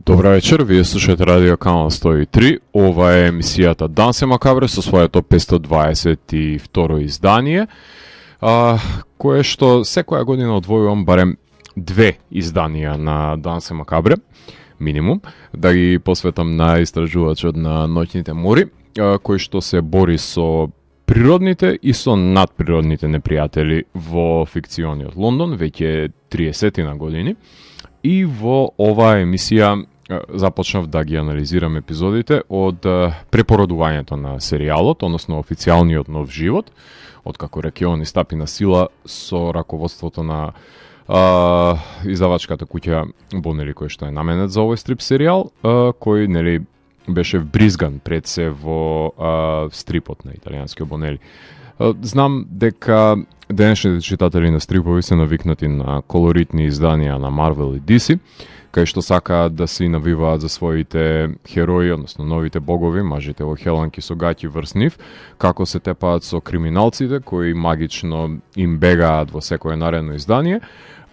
Добра вечер, вие слушате радио Канал 103. Ова е емисијата Дансе Макабре со своето 522 издание, кое што секоја година одвојувам барем две изданија на Дансе Макабре, минимум, да ги посветам на истражувачот на ноќните мори, кој што се бори со природните и со надприродните непријатели во фикциониот Лондон, веќе 30 на години. И во оваа емисија започнав да ги анализирам епизодите од препородувањето на серијалот, односно официјалниот нов живот, откако Рекеон стапи на сила со раководството на издавачката куќа Бонели, кој што е наменет за овој стрип серијал, кој нели беше вбризган пред се во стрипот на италијанскиот Бонели. Знам дека денешните читатели на стрипови се навикнати на колоритни изданија на Marvel и DC, кај што сакаат да се навиваат за своите херои, односно новите богови, мажите во хеланки со гаќи врз нив, како се тепаат со криминалците кои магично им бегаат во секое наредно издание.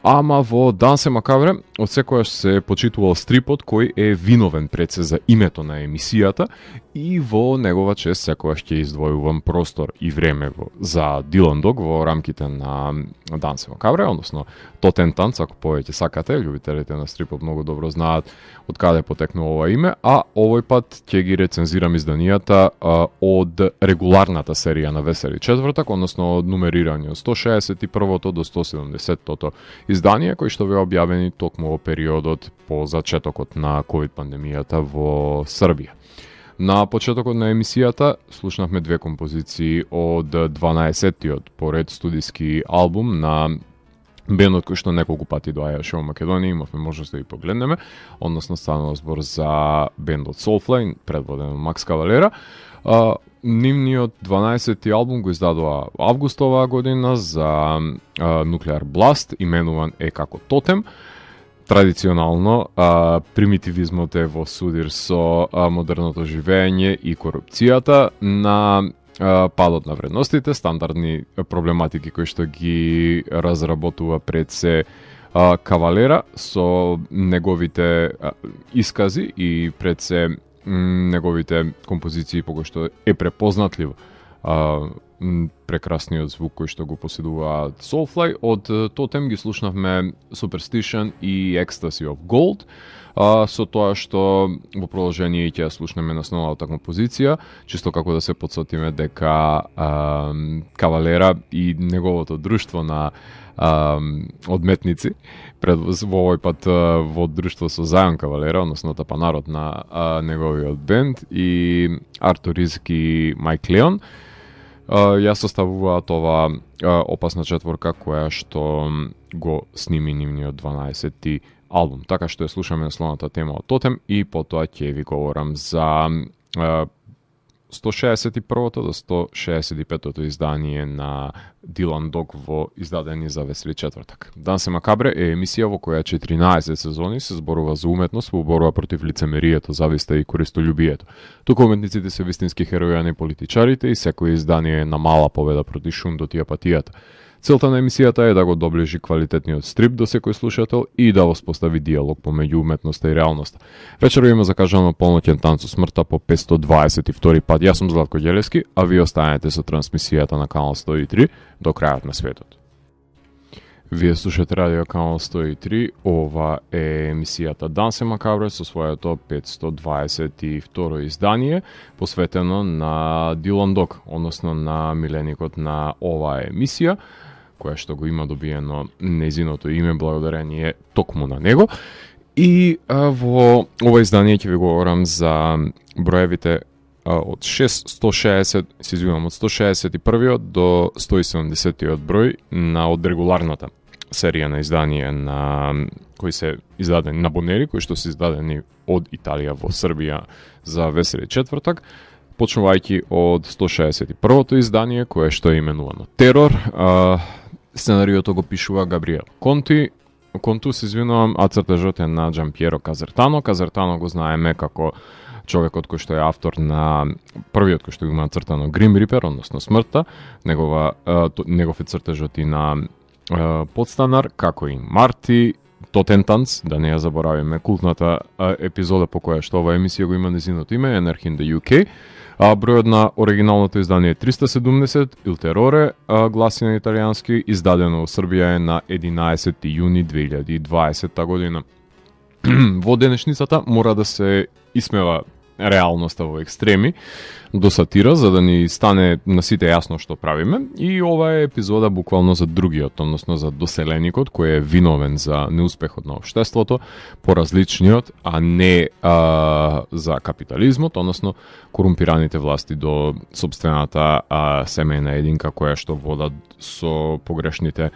Ама во Дансе Макабре од секојаш се почитувал стрипот кој е виновен пред се за името на емисијата и во негова чест секојаш ќе издвојувам простор и време за Дилан Дог во рамките на Дансе Макабре, односно Тотен Танц, ако повеќе сакате, љубителите на стрипот многу добро знаат од каде потекнува ова име, а овој пат ќе ги рецензирам изданијата од регуларната серија на Весели четвртак, односно од нумерирање од 161 до 170 издание кои што беа објавени токму во периодот по зачетокот на ковид пандемијата во Србија. На почетокот на емисијата слушнавме две композиции од 12-тиот поред студиски албум на бендот кој што неколку пати доаѓаше во Македонија, имавме можност да ги погледнеме, односно станува збор за бендот Soulfly, предводен од Макс Кавалера. Нивниот 12-ти албум го издадува август оваа година за Nuclear Blast, именуван е како Тотем. Традиционално, примитивизмот е во судир со модерното живење и корупцијата, на падот на вредностите, стандардни проблематики кои што ги разработува пред се Кавалера со неговите искази и пред се неговите композиции по кои што е препознатлив прекрасниот звук кој што го поседува Soulfly. Од Тотем ги слушнавме Superstition и Ecstasy of Gold, со тоа што во продолжение ќе ја слушнеме на основната композиција, чисто како да се потсетиме дека Кавалера и неговото друштво на одметници, во овој пат во друштво со Зајон Кавалера, односно тапанарот на неговиот бенд, и Артур Ризк и Майк Леон, ја составуваат ова опасна четворка која што го сними нивниот 12-ти албум. Така што ја слушаме насловната тема од Тотем и потоа ќе ви говорам за 161-то до 165-то издание на Дилан Дог во издадени за Весели четвртак. Дансе Макабре е емисија во која 14 сезони се зборува за уметност во борба против лицемерието, зависта и користолюбието. Туку уметниците се вистински херои, а не политичарите, и секој издание е на мала победа против шундот и апатијата. Целта на емисијата е да го доближи квалитетниот стрип до секој слушател и да воспостави диалог помеѓу уметноста и реалноста. Вечерва има закажано полноќен танц со смртта по 522 пат. Јас сум Златко Ѓелевски, а ви останете со трансмисијата на Канал 103 до крајот на светот. Вие слушате радио Канал 103, ова е емисијата Дансе Макабре со своето 522 издание, посветено на Дилан Дог, односно на миленикот на оваа емисија, која што го има добиено нејзиното име благодарение токму на него. И во ова издание ќе ви говорам за броевите од 161 до 170 број на од регуларната серија на издание на кои се издадени на Бонели, кои што се издадени од Италија во Србија за Весели четвртак, почнувајќи од 161-то издание кое што е именувано Терор. Сценариото го пишува Габриел Конту, се извинувам, а цртежот е на Џампиеро Казертано. Казертано го знаеме како човекот кој што е автор на првиот кој што го има цртано Грим Рипер, односно смртта, негов е цртежот и на Подстанар, како и Марти, Тотентанс, да не ја заборавиме, култната епизода по која што ова емисија го има незиното име, Anarchy in the UK. Бројот на оригиналното издание е 370, Il Terrore, гласи на италијански, издадено во Србија е на 11 јуни 2020 година. Во денешницата мора да се исмева реалноста во екстреми до сатира, за да ни стане на сите јасно што правиме. И ова е епизода буквално за другиот, односно за доселеникот, кој е виновен за неуспехот на општеството, поразличниот, а не за капитализмот, односно корумпираните власти до собствената семејна единка која што водат со погрешните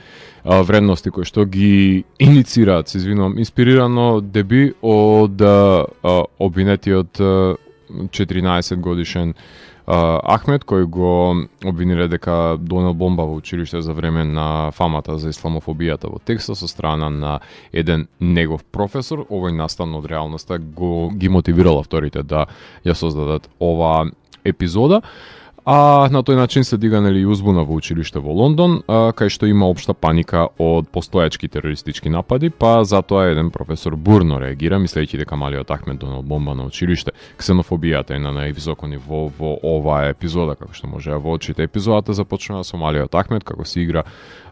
вредности кои што ги иницираат, се извинувам, инспирирано деби од обвинетиот 14 годишен Ахмед, кој го обвиниле дека донел бомба во училиште за време на фамата за исламофобијата во Тексас со страна на еден негов професор. Овој настан од реалноста ги мотивирал авторите да ја создадат ова епизода. А на тој начин се дига нели узбуна во училиште во Лондон, кај што има општа паника од постојачки терористички напади, па затоа еден професор бурно реагира, мислејќи дека малиот Ахмед донел бомба на училиште. Ксенофобијата е на највисоко ниво во оваа епизода, како што може да воочите. Епизодата започнува со малиот Ахмед како се игра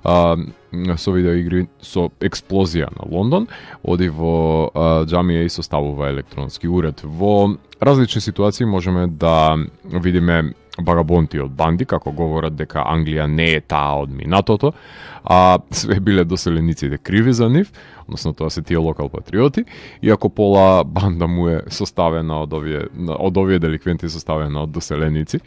со видеоигри со експлозија на Лондон, оди во џамија и составува електронски уред. Во различни ситуации можеме да видиме багабонти од банди, како говорат дека Англија не е таа од минатото, а све биле доселениците криви за нив, односно тоа се тие локал патриоти, иако пола банда му е составена од овие деликвенти составена од доселеници.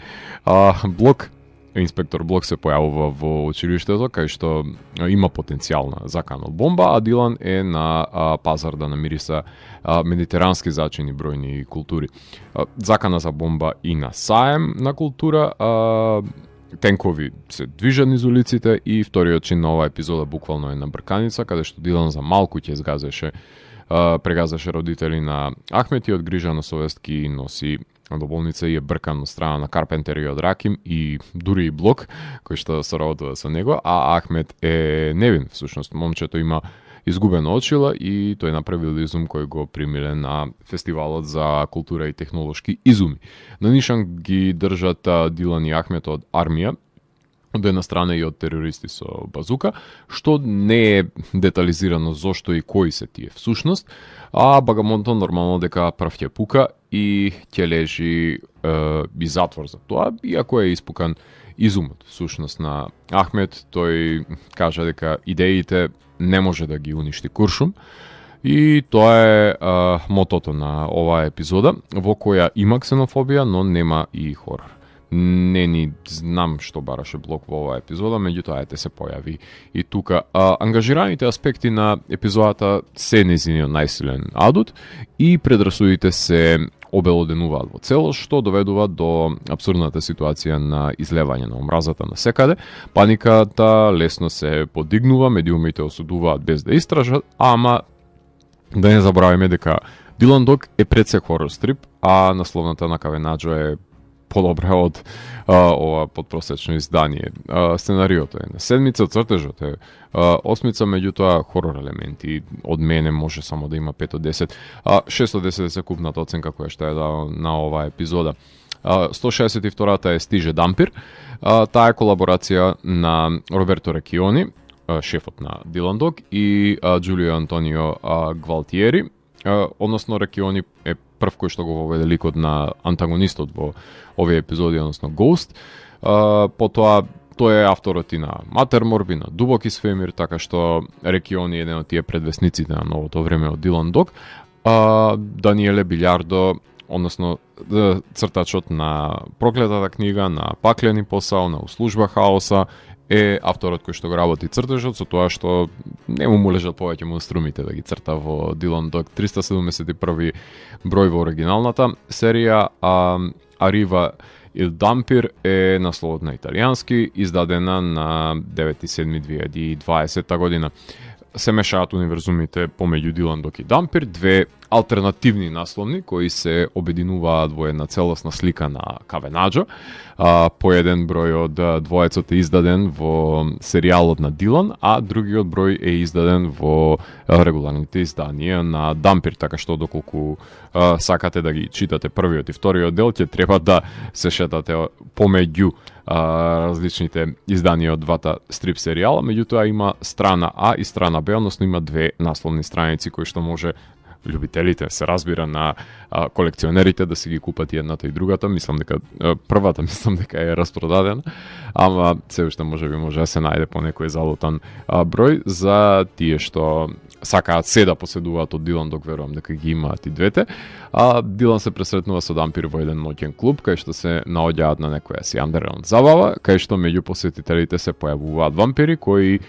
Инспектор Блок се појавува во училиштето, кај што има потенцијална закана од бомба, а Дилан е на пазар да намириса медитерански зачини бројни култури. Закана за бомба и на саем на култура, тенкови се движат низ улиците и вториот чин на оваа епизода буквално е на брканица, каде што Дилан за малку ќе прегазеше родители на Ахмет и од грижа на совест ги носи до болница и е бркан од страна на Карпентер и од Раким и дури и Блок, кој што соработува со него, а Ахмет е невин. Всушност, момчето има изгубено очила и тој направил изум кој го примиле на фестивалот за култура и технолошки изуми. На нишан ги држат Дилан и Ахмет од армија, од една страна и од терористи со базука, што не е детализирано зошто и кои се тие всушност, а Багамонтон нормално дека прв ќе пука и ќе лежи и затвор за тоа, иако е испукан изумот всушност на Ахмет. Тој кажа дека идеите не може да ги уништи куршум, и тоа е мотото на оваа епизода, во која има ксенофобија, но нема и хорор. Не ни знам што бараше Блок во оваа епизода, меѓутоа ете се појави и тука. Ангажираните аспекти на епизодата се незиниот најсилен адут и предрасудите се обелоденуваат во целост, што доведува до апсурдната ситуација на излевање на омразата на секаде. Паниката лесно се подигнува, медиумите осудуваат без да истражат, ама да не забравиме дека Дилан Дог е пред се хорор стрип, а насловната на Кавенаџо е подобра од ова подпросечно издание. Сценариото е на 7, цртежот е 8, меѓутоа хорор елементи од мене може само да има 5 од 10. 6 од 10 е секупната оценка која што е дала на оваа епизода. 162-та е Стиже Дампир. Таа е колаборација на Роберто Рекиони, шефот на Дилан Дог, и Џулио Антонио Гвалтиери. Односно Рекиони е прв кој што го воведе ликот на антагонистот во овие епизоди, односно Ghost. Потоа тој е авторот и на Матерморб и на Дубоки свемир, така што Рекиони е еден од тие предвесниците на новото време од Дилан Дог. Даниеле Билјардо, односно цртачот на Проклетата книга, на Паклени посао, на Услужба хаоса, е авторот кој што го работи цртежот, со тоа што не му лежат повеќе монструмите да ги црта во Дилан Дог. 371 број во оригиналната серија, Арива Il Dampir е насловот на италијански, издадена на 9.7.2020 година. се мешаат универзумите помеѓу Диландок и Дампир, две алтернативни насловни кои се обединуваат во една целосна слика на Кавенаџо. По еден број од двоецот е издаден во серијалот на Дилан, а другиот број е издаден во регуларните изданија на Дампир, така што доколку сакате да ги читате првиот и вториот дел, ќе треба да се шетате помеѓу различните изданија од двата стрип серијала. Меѓутоа има страна А и страна Б, односно има две насловни страници кои што може љубителите, се разбира, на колекционерите да си ги купат и едната и другата. Мислам дека првата е распродадена, ама се уште може да се најде по некој залутан број за тие што сакаат се да поседуваат од Дилан, док верувам дека ги имаат и двете. Дилан се пресретнува со Дампир во еден ноќен клуб, кај што се наоѓаат на некоја си андерграунд забава, кај што меѓу посетителите се појавуваат вампири кои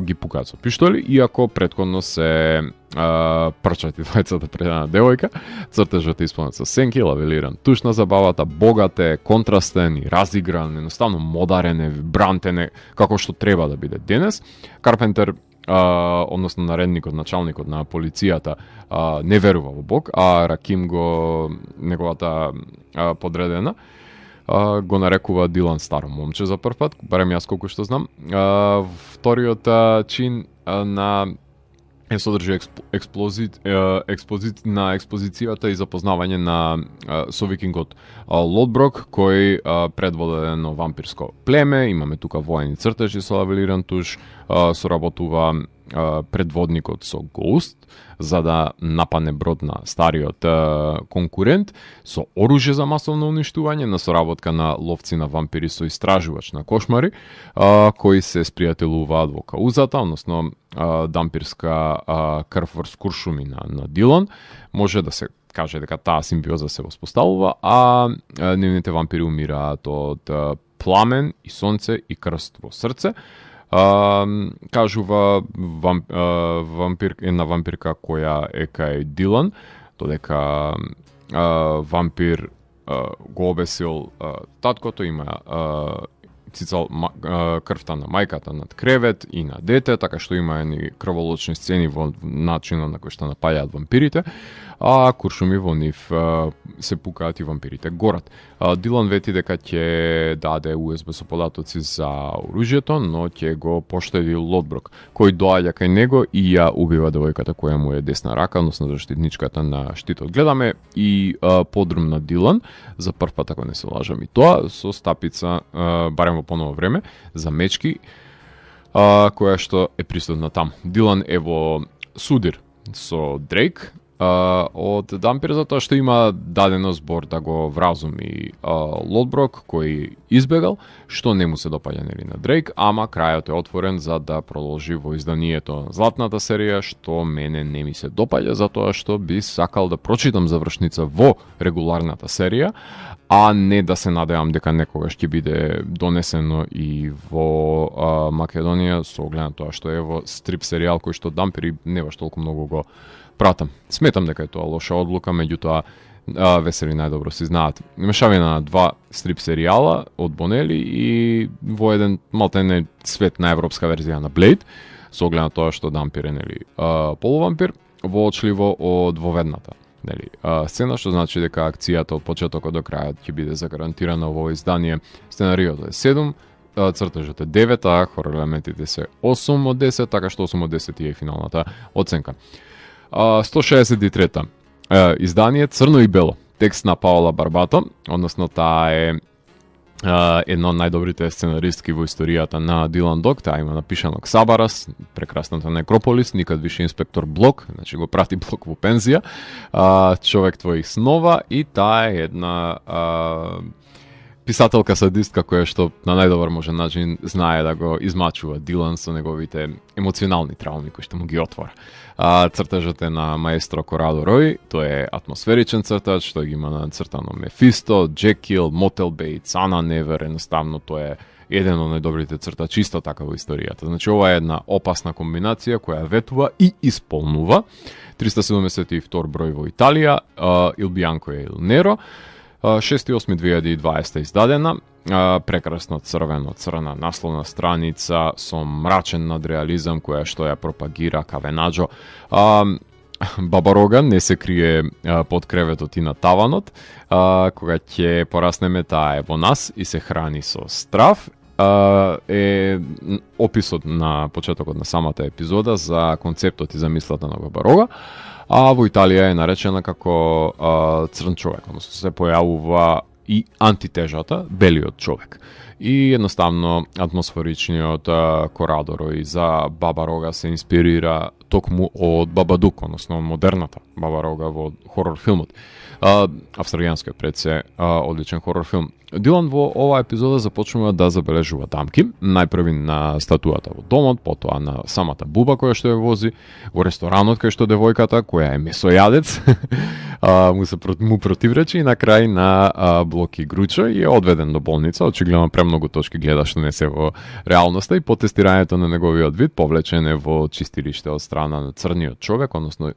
ги пукаат со пиштоли, иако претходно се прчат и двајцата пред една девојка. Цртежот е исполнет со сенки, лавелиран туш на забавата, богат е, контрастен и разигран, едноставно модерен е, вибрантен е, како што треба да биде денес. Карпентер, односно наредникот, началникот на полицијата, не верува во Бог, а Раким неговата подредена, го нарекува Дилан старо момче за прв пат, барем јас колку што знам. Вториот чин на содржи на експозицијата и запознавање со викингот Лодброк, кој предводи едно вампирско племе. Имаме тука воени цртежи со лавелиран туш, соработува предводникот со Гоуст за да напане брод на стариот конкурент со оружје за масовно уништување, на соработка на ловци на вампири со истражувач на кошмари, кои се спријателуваат во каузата, односно дампирска крв врз куршуми на Дилан. Може да се каже дека таа симбиоза се воспоставува, а нивните вампири умираат од пламен и сонце и крст во срце. Кажува една вампирка која е кај Дилан, додека вампир го обесил таткото, има цицал крвта на мајката над кревет и на дете, така што има едни крволочни сцени во начинот на кој што напаѓаат вампирите, а куршуми во нив се пукаат и вампирите горат. Дилан вети дека ќе даде USB со податоци за оружјето, но ќе го поштеди Лодброк, кој доаѓа кај него и ја убива девојката која му е десна рака, односно заштитничката на штитот. Гледаме и подрум на Дилан, за прв пат, ако не се лажам, и тоа со стапица, барем во поново време, за мечки, која што е присутна таму. Дилан е во судир со Дрейк од Дампир, затоа што има дадено збор да го вразуми Лодброк, кој избегал, што не му се допаѓа на Дрейк, ама крајот е отворен за да продолжи во изданието Златната серија, што мене не ми се допаѓа, затоа што би сакал да прочитам завршница во регуларната серија, а не да се надевам дека некогаш ќе биде донесено и во Македонија, со оглед на тоа што е во стрип серијал кој што Дампир не баш толку многу го пратам. Сметам дека е тоа лоша одлука, меѓутоа весели најдобро си знаат. Мешавина на два стрип серијала од Бонели и во еден малтене свет на европска верзија на Blade, со оглед на тоа што Дампир е полувампир, воочливо од воведната сцена, што значи дека акцијата од почетокот до крајот ќе биде загарантирана во ово издание. Сценариото е 7, цртежот е 9, а хорор елементите се 8 од 10, така што 8 од 10 е финалната оценка. 163-та издание, црно и бело, текст на Паола Барбато, односно таа е една од најдобрите сценаристки во историјата на Дилан Дог. Таа има напишано Ксабарас, прекрасната Некрополис, никад више инспектор Блок, значи го прати Блок во пензија, човек твоих снова, и таа е една писателка садистка која што на најдобар можен начин знае да го измачува Дилан со неговите емоционални трауми кои што му ги отвора. Цртежот е на маестро Корадо Рој, тој е атмосферичен цртач, што ги има нацртано Мефисто, Джекил, Мотел Бейтс, Ана Невер, едноставно тој е еден од најдобрите цртачи исто така во историјата. Значи ова е една опасна комбинација која ветува и исполнува. 372 број во Италија, Il Bianco e il Nero. 6.8.2020 издадена, прекрасна црвена насловна страница со мрачен надреализам која што ја пропагира Кавенаџо. Баба Рога не се крие под креветот и на таванот, кога ќе пораснеме таа е во нас и се храни со страв. Е описот на почетокот на самата епизода за концептот и замислата на Баба Рога, а во Италија е наречена како црн човек, односно се појавува и антитежата, белиот човек. И едноставно атмосферичниот Корадоро и за Баба Рога се инспирира токму од Бабадук, односно модерната Баба Рога во хорор филмот. Австралијанскиот пред се одличен хорор филм. Дилан во оваа епизода започнува да забележува дамки, најпрви на статуата во домот, потоа на самата буба која што ја вози, во ресторанот кај што девојката, која е месојадец, му противречи и на крај на Блоки Гручо и е одведен до болница. Очигледно премногу точки гледа што не се во реалноста и по тестирањето на неговиот вид повлечен е во чистилиште од страна на црниот човек, односно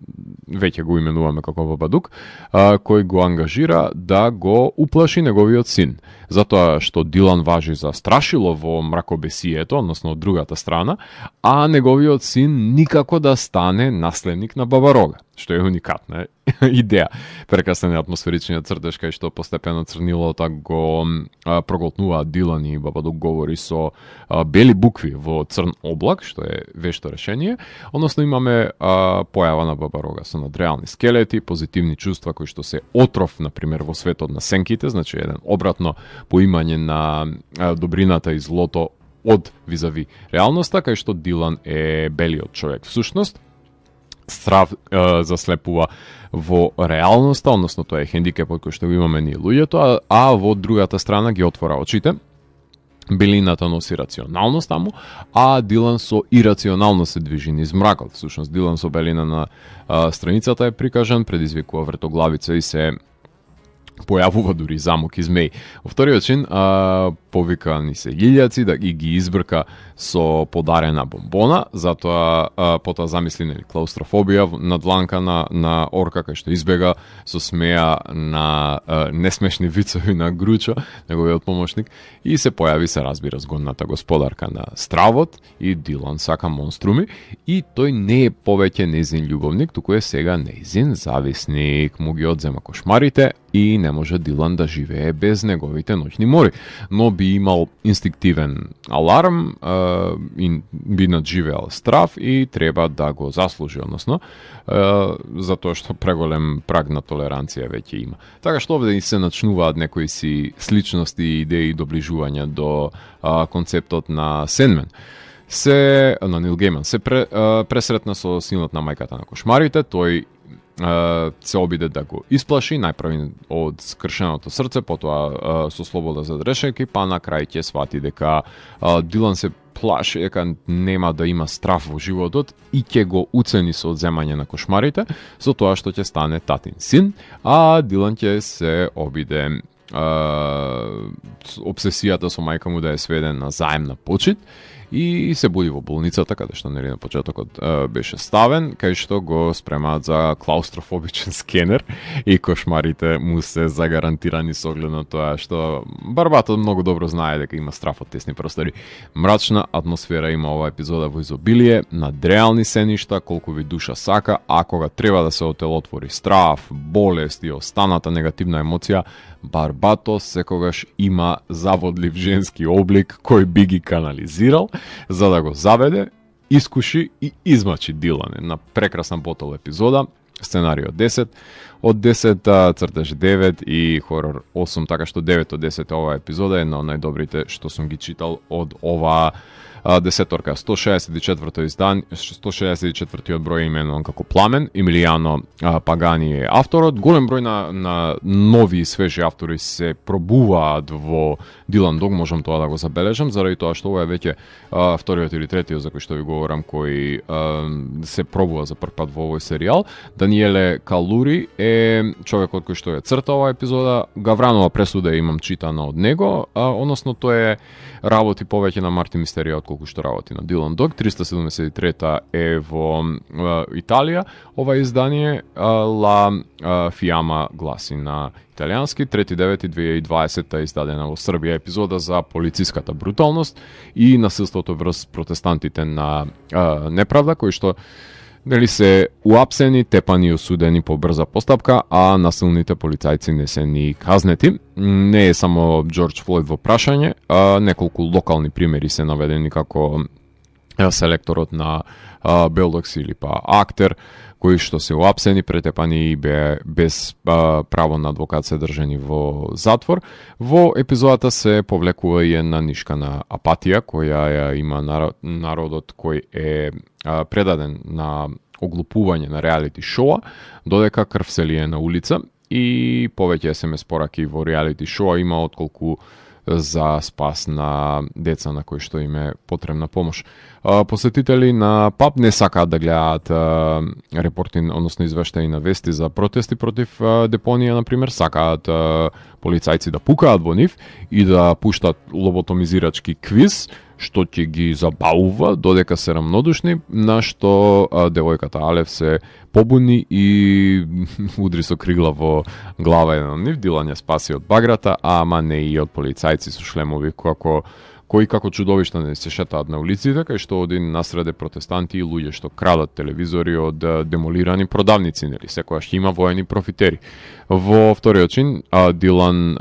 веќе го именуваме како Бабадук, кој го ангажира да го уплаши неговиот син. Затоа што Дилан важи за страшило во мракобесието, односно од другата страна, а неговиот син никако да стане наследник на Баба Рога, што е уникатна идеја. Прекрасен е атмосферичниот цртеж кај што постепено црнилото го проголтнуваат Дилан и Бабадук говори со бели букви во црн облак, што е вешто решение. Односно имаме појава на Баба Рога со надреални скелети, позитивни чувства кои што се отров, например, во светот на сенките, значи еден обратно поимање на добрината и злото од визави реалноста, кај што Дилан е белиот човек. Всушност, страв заслепува во реалноста, односно тоа е хендикепот кој што го имаме ние луѓето, а во другата страна ги отвора очите. Белината носи рационалност таму, а Дилан со ирационално се движи низ мракот. Всушност, Дилан со белина на страницата е прикажан, предизвикува вртоглавица и се појавува дури замок и змеј. Во вториот чин повика ни се илјаци да ги избрка со подарена бомбона, затоа потоа замисли нели клаустрофобија на дланка на орка кај што избега со смеа на несмешни вицови на Гручо, неговиот помошник, и се појави, се разбира, згодната господарка на стравот и Дилан сака монструми и тој не е повеќе нејзин љубовник, туку е сега нејзин зависник, му ги одзема кошмарите и не може Дилан да живее без неговите ноќни мори. Но би имал инстинктивен аларм и би надживеал страв и треба да го заслужи, односно, затоа што преголем праг на толеранција веќе има. Така што овде се начнуваат некои си сличности, идеи и доближувања до концептот на Сендмен. На Нил Гейман се пресретна со синот на мајката на кошмарите, тој се обиде да го исплаши, најпрви од скршеното срце, потоа со слобода за дрешеки, па на крај ќе свати дека Дилан се плаши дека нема да има страв во животот и ќе го уцени со одземање на кошмарите, со тоа што ќе стане татин син, а Дилан ќе се обиде обсесијата со мајка му да е сведен на заемна почит и се буди во болницата, каде што нели на почетокот беше ставен, кај што го спремаат за клаустрофобичен скенер и кошмарите му се загарантирани со оглед на тоа што барбатот многу добро знае дека има страв од тесни простори. Мрачна атмосфера има оваа епизода во изобилие, надреални сеништа, колку ви душа сака, а кога треба да се отелотвори страв, болест и останата негативна емоција, Барбато секогаш има заводлив женски облик кој би ги канализирал за да го заведе, искуши и измачи Дилан. На прекрасна ботол епизода, сценарио 10 од 10, цртеж 9 и хорор 8, така што 9 од 10 оваа епизода е една од најдобрите што сум ги читал од оваа десеторка. 164-то издан, 164-тиот број именуван како Пламен. Емилијано Пагани е авторот. Голем број на нови и свежи автори се пробуваат во Дилан Дог, можам тоа да го забележам, заради тоа што ова е веќе вториот или третиот за кој што ви говорам, кој се пробува за прв пат во овој серијал. Даниеле Калури е човекот кој што ја црта оваа епизода. Гавранова пресуда имам читана од него, односно тоа е работи повеќе на Мартин Мистерија отколку што работи на Дилан Дог. 373 е во Италија. Ова издание Ла Фиама гласи на италијански. 3.9.2020 е издадена во Србија епизода за полициската бруталност и насилството врз протестантите на неправда, кои што нели се уапсени, тепани и осудени по брза постапка, а насилните полицајци не се ни казнети. Не е само Џорџ Флојд во прашање, неколку локални примери се наведени како селекторот на Белдокс или па актер, кои што се уапсени, претепани и без право на адвокат се држани во затвор. Во епизодата се повлекува и една нишкана апатија која ја има народот кој е предаден на оглупување на реалити шоа, додека крв се лие на улица и повеќе СМС пораки во реалити шоа има отколку за спас на деца на кои што им е потребна помош. Посетители на паб не сакаат да гледаат репорти, односно извештаи на вести за протести против депонија, например, сакаат полицајци да пукаат во нив и да пуштат лоботомизирачки квиз, што ќе ги забавува додека се рамнодушни, на што девојката Алев се побуни и удри со кригла во глава еден од нив. Дилан ја спаси од баграта, ама не и од полицајци со шлемови кои како чудовишта не се шетаат на улиците, кај што один насреде протестанти и луѓе што крадат телевизори од демолирани продавници, нели, секогаш има воени профитери. Во вториот чин Дилан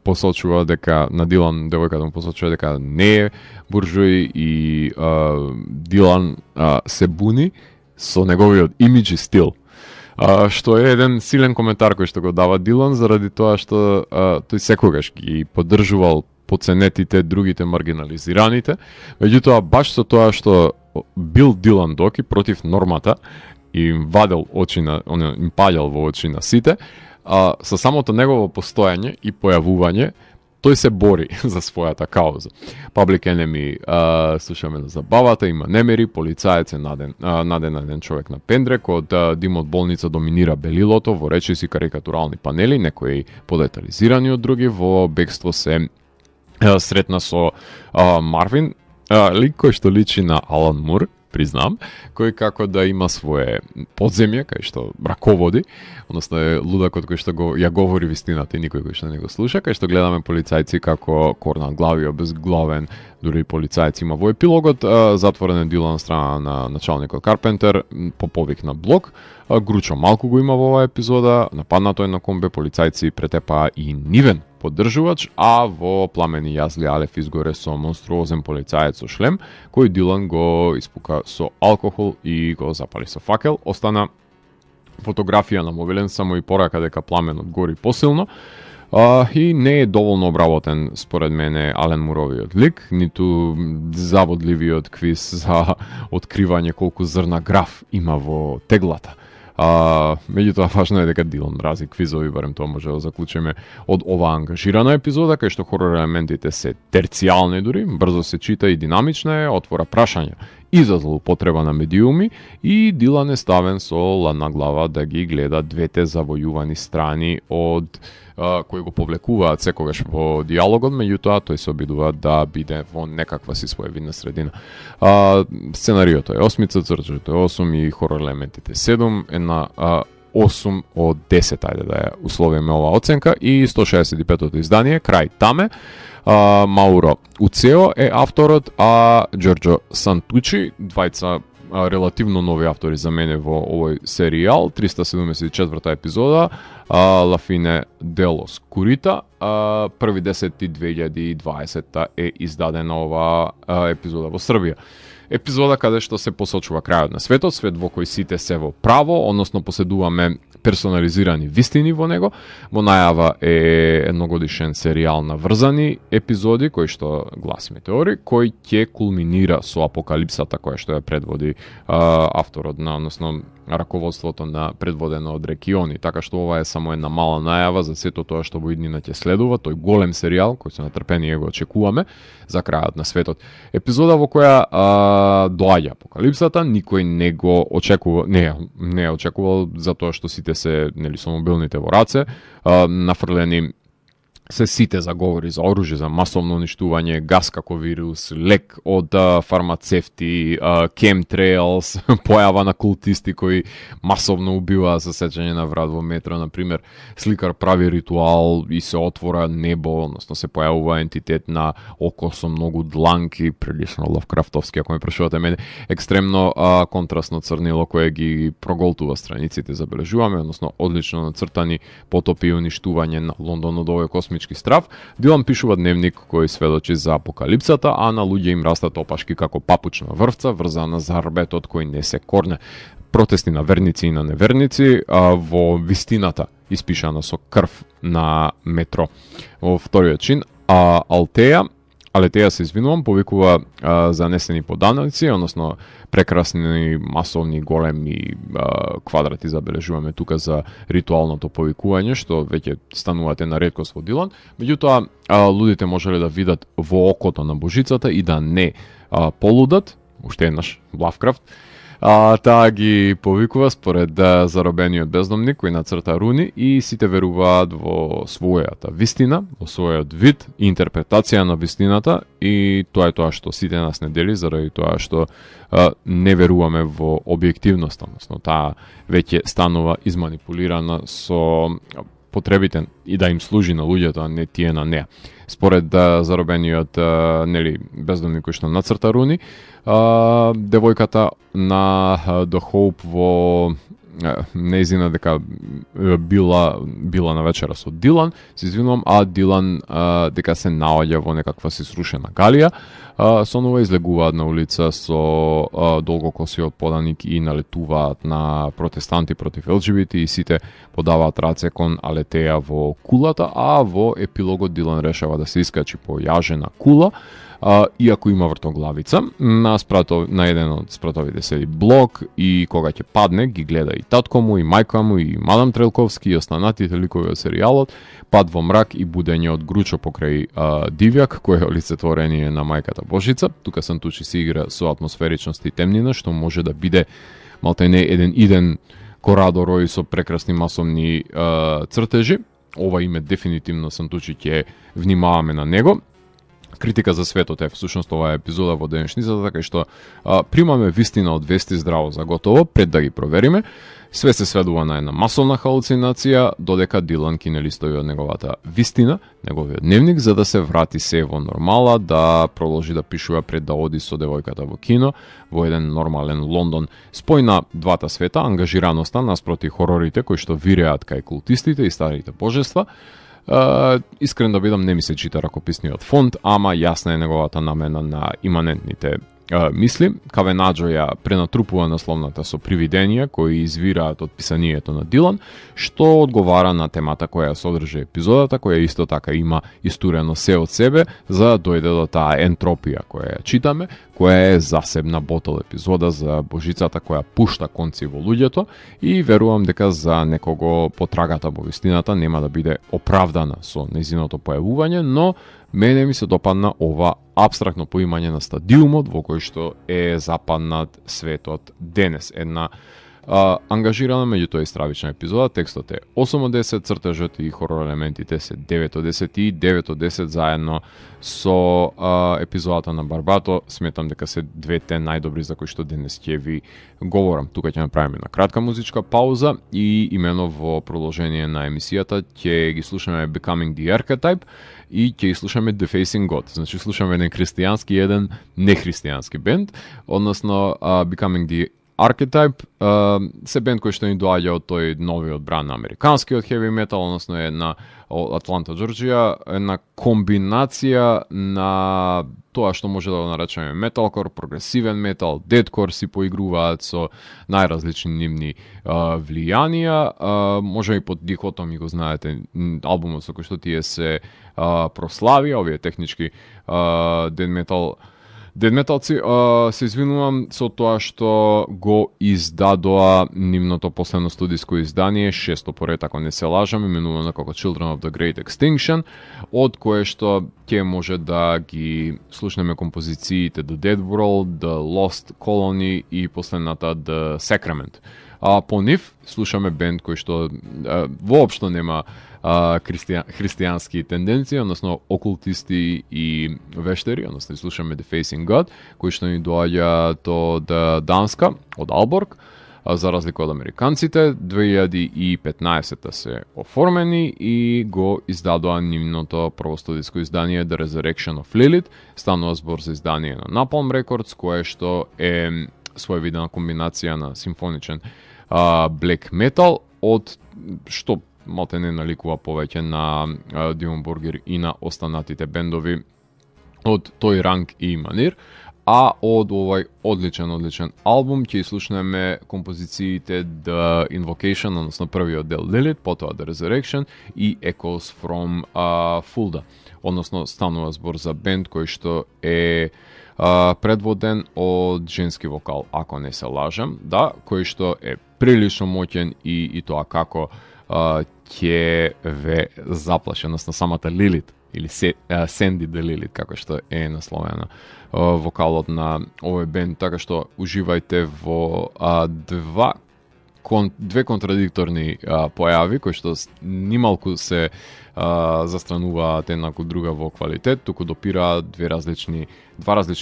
посочува дека на Дилан девојката му посочува дека не е буржуи и Дилан се буни со неговиот имидж и стил. Што е еден силен коментар кој што го дава Дилан заради тоа што тој секогаш ги поддржувал поценетите, другите маргинализираните. Меѓутоа, баш со тоа што бил Дилан Дог и против нормата, и им вадел очи на, им паѓал во очи на сите, со самото негово постојање и појавување, тој се бори за својата кауза. Public Enemy слушаме на забавата, има немери, полицаец е наден на еден човек на пендрек, од дим од болница доминира белилото, во речиси карикатурални панели, некои подетализирани од други, во бегство се сретна со Марвин, лик кој што личи на Алан Мур, признам, кој како да има свое подземје, кај што раководи, односно е лудакот кој што ја говори вистината и никој кој што не го слуша, кај што гледаме полицајци како корнат глави, обезглавен, дури полицајци има во епилогот, затворен е Дилан страна на началникот Карпентер, по повик на блок, Гручо малку го има во оваа епизода, нападнато е на комбе, полицајци претепаа и нивен поддржувач, а во пламени јазли Алеф изгоре со монструозен полицаец со шлем, кој Дилан го испука со алкохол и го запали со факел. Остана фотографија на мобилен, само и порака дека пламенот гори посилно. И не е доволно обработен, според мене, Ален Муровиот лик, ниту заводливиот квиз за откривање колку зрна граф има во теглата. Меѓутоа, важно е дека Дилан мрази квизови, барем тоа може да заклучиме од оваа ангажирана епизода, кај што хорор елементите се терцијални дури, брзо се чита и динамична е, отвора прашања и за злоупотреба на медиуми, и Дилан е ставен со ладна глава да ги гледа двете завојувани страни од кои го повлекуваат секогаш во диалогот, меѓутоа тој се обидува да биде во некаква си своевидна средина. Сценариото е 8, црчето е 8 и хорор елементите 7, една 8 од 10, ајде да ја условиме оваа оценка, и 165-то издание, крај таме. Мауро Уцео е авторот, а Џорџо Сантучи, двајца релативно нови автори за мене во овој серијал, 374-та епизода, Лафине Делос Курита, 1.10.2020 е издадена оваа епизода во Србија. Епизода каде што се посочува крајот на светот, свет во кој сите се во право, односно поседуваме персонализирани вистини во него. Во најава е едногодишен серијал на врзани епизоди, кој што гласи Метеори, кој ќе кулминира со апокалипсата која што ја предводи авторот на, односно раководството на предводено од Рекиони, така што ова е само една мала најава за сето тоа што во иднина ќе следува, тој голем серијал кој со нетрпение го очекуваме за крајот на светот. Епизода во која доаѓа апокалипсата, никој не го очекува, не е очекувал, затоа што сите се, нели, со мобилните во раце, нафрлени се сите заговори за оружје, за масовно уништување, газ како вирус, лек од фармацевти, chemtrails, појава на култисти кои масовно убиваат за сеќање на врат во метро, например, сликар прави ритуал и се отвора небо, односно се појавува ентитет на око со многу дланки, прилично лавкрафтовски, ако ме прашувате мене, екстремно контрастно црнило кое ги проголтува страниците, забележуваме, односно одлично нацртани потопи и уништување на Лондон од овој космички страв. Дилан пишува дневник кој сведочи за апокалипсата, а на луѓе им растат опашки како папучна врвца врзана за рбетот кој не се корне. Протести на верници и на неверници во вистината испишана со крв на метро. Во вториот чин, Алетеја се извинувам, повикува занесени поданици, односно прекрасни, масовни, големи квадрати забележуваме тука за ритуалното повикување, што веќе станувате на реткост во Дилан. Меѓутоа, лудите можеле да видат во окото на Божицата и да не полудат, уште еднаш Лавкрафт, таа ги повикува според заробениот бездомник кој нацрта руни и сите веруваат во својата вистина, во својот вид и интерпретација на вистината и тоа е тоа што сите нас не дели заради тоа што не веруваме во објективност, односно таа веќе станува изманипулирана со потребите и да им служи на луѓето, а не тие на неа. Според заробениот бездомник кој што нацрта руни, девојката на The Hope во неизина дека била на вечера со Дилан, се извинувам, а Дилан дека се наоѓа во некаква си срушена галија, сонува излегуваат на улица со долгокосиот поданик и налетуваат на протестанти против ЛГБТ и сите подаваат раце кон Алетеја во кулата, а во епилогот Дилан решава да се искачи по јажена кула, иако има вртоглавица, на еден од спратовите седи блок и кога ќе падне ги гледа и татко му, и мајка му, и мадам Трелковски и останатите ликови од серијалот, пад во мрак и будење од гручо покрај Дивјак, кој е олицетворение на мајката Божица. Тука Сантучи се игра со атмосферичност и темнина, што може да биде малтене еден иден Корадо Рој со прекрасни масовни цртежи. Ова име дефинитивно Сантучи ќе внимаваме на него. Критика за светот е всушност оваа епизода во денешницата, така што примаме вистина од вести здраво за готово пред да ги провериме. Све се сведува на една масовна халуцинација, додека Дилан ки не листови од неговата вистина, неговиот дневник, за да се врати се во нормала, да продолжи да пишува пред да оди со девојката во кино, во еден нормален Лондон. Спој на двата света, ангажираноста наспроти хорорите кои што виреат кај култистите и старите божества. Искрен да бидам, не ми се чита ракописниот фонд, ама јасна е неговата намена на иманентните мисли. Кавенаџо ја пренатрупува насловната со привиденија кои извираат од писанието на Дилан, што одговара на темата која содржи епизодата, која исто така има истурено се од себе, за да дојде до таа ентропија која ја читаме, која е засебна ботл епизода за Божицата која пушта конци во луѓето и верувам дека за некого потрагата во вистината нема да биде оправдана со нејзиното појавување, но мене ми се допадна ова апстрактно поимање на стадиумот во кој што е западнат светот денес. Една ангажирана, меѓутоа и стравична епизода. Текстот е 8 од 10, цртежот и хорор елементите се 9 од 10 и 9 од 10 заедно со епизодата на Барбато. Сметам дека се двете најдобри за кои што денес ќе ви говорам. Тука ќе направиме на кратка музичка пауза и имено во продолжение на емисијата ќе ги слушаме Becoming the Archetype и ќе слушаме The Facing God. Значи слушаме еден христијански и еден нехристијански бенд, односно Becoming the Archetype се бенд кој што ни доаѓа од тој новиот бран на американскиот heavy metal, односно е на Атланта, Џорџија, една комбинација на тоа што може да го наречеме металкор, прогресивен метал, дедкор си поигруваат со најразлични нивни влијанија. Може и под дихотоми го знаете албумот со кој што тие се прославија, овие технички Dead Metalci, се извинувам со тоа што го издадоа нивното последно студиско издание, 6-то поред, ако не се лажам, именувано како Children of the Great Extinction, од кое што ќе може да ги слушнеме композициите The Dead World, The Lost Colony и последната The Sacrament. А по нив слушаме бенд кој што воопшто нема христијански тенденции, односно окултисти и вештери, односно слушаме The Facing God, кој што ни доаѓа од Данска, од Алборг, за разлика од американците. 2015 се оформени и го издадоа нивното прво студиско издание The Resurrection of Lilith. Станува збор за издание на Napalm Records, кое што е своевидна комбинација на симфоничен black metal, од што малте не наликува повеќе на Dimmu Borgir и на останатите бендови од тој ранг и манир. А од овој одличен албум ќе слушнеме композициите The Invocation, односно првиот дел Lilith, потоа The Resurrection и Echoes from Fulda. Односно станува збор за бенд кој што е предводен од женски вокал, ако не се лажам, да, кој што е прилично моќен и тоа како ќе ве заплаше, односно самата Лилит или Сенди де Лилит, како што е насловена вокалот на овој бенд, така што уживајте во две контрадикторни појави кои што нималку се застрануваат една кон друга во квалитет, туку допираат два различни